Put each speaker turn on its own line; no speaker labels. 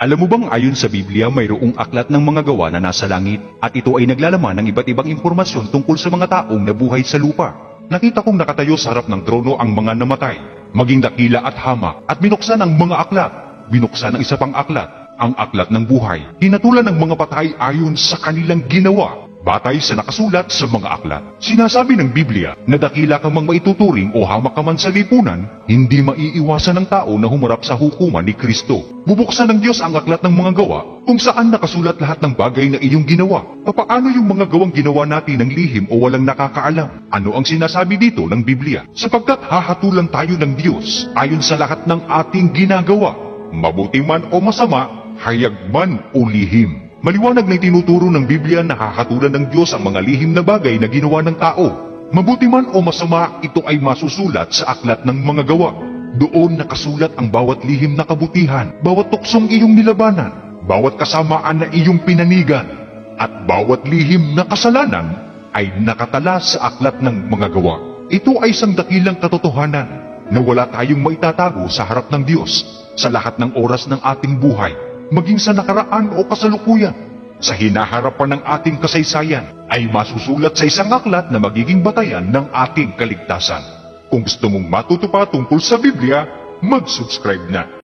Alam mo bang ayon sa Biblia mayroong aklat ng mga gawa na nasa langit at ito ay naglalaman ng iba't ibang impormasyon tungkol sa mga taong nabuhay sa lupa. Nakita kong nakatayo sa harap ng trono ang mga namatay, maging dakila at hamak, at binuksan ang mga aklat. Binuksan ang isa pang aklat, ang aklat ng buhay. Hinatulan ng mga patay ayon sa kanilang ginawa, batay sa nakasulat sa mga aklat. Sinasabi ng Biblia na dakila ka mang maituturing o hamak ka man sa lipunan, hindi maiiwasan ng tao na humarap sa hukuman ni Kristo. Bubuksan ng Diyos ang aklat ng mga gawa kung saan nakasulat lahat ng bagay na iyong ginawa. Papaano yung mga gawang ginawa natin ng lihim o walang nakakaalam? Ano ang sinasabi dito ng Biblia? Sapagkat hahatulan tayo ng Diyos ayon sa lahat ng ating ginagawa, mabuti man o masama, hayag man o lihim. Maliwanag na itinuturo ng Biblia na hahatulan ng Diyos ang mga lihim na bagay na ginawa ng tao. Mabuti man o masama, ito ay masusulat sa aklat ng mga gawa. Doon nakasulat ang bawat lihim na kabutihan, bawat tuksong iyong nilabanan, bawat kasamaan na iyong pinanigan, at bawat lihim na kasalanan ay nakatala sa aklat ng mga gawa. Ito ay isang dakilang katotohanan na wala tayong maitatago sa harap ng Diyos sa lahat ng oras ng ating buhay, maging sa nakaraan o kasalukuyan. Sa hinaharapan ng ating kasaysayan ay masusulat sa isang aklat na magiging batayan ng ating kaligtasan. Kung gusto mong matuto pa tungkol sa Biblia, mag-subscribe na.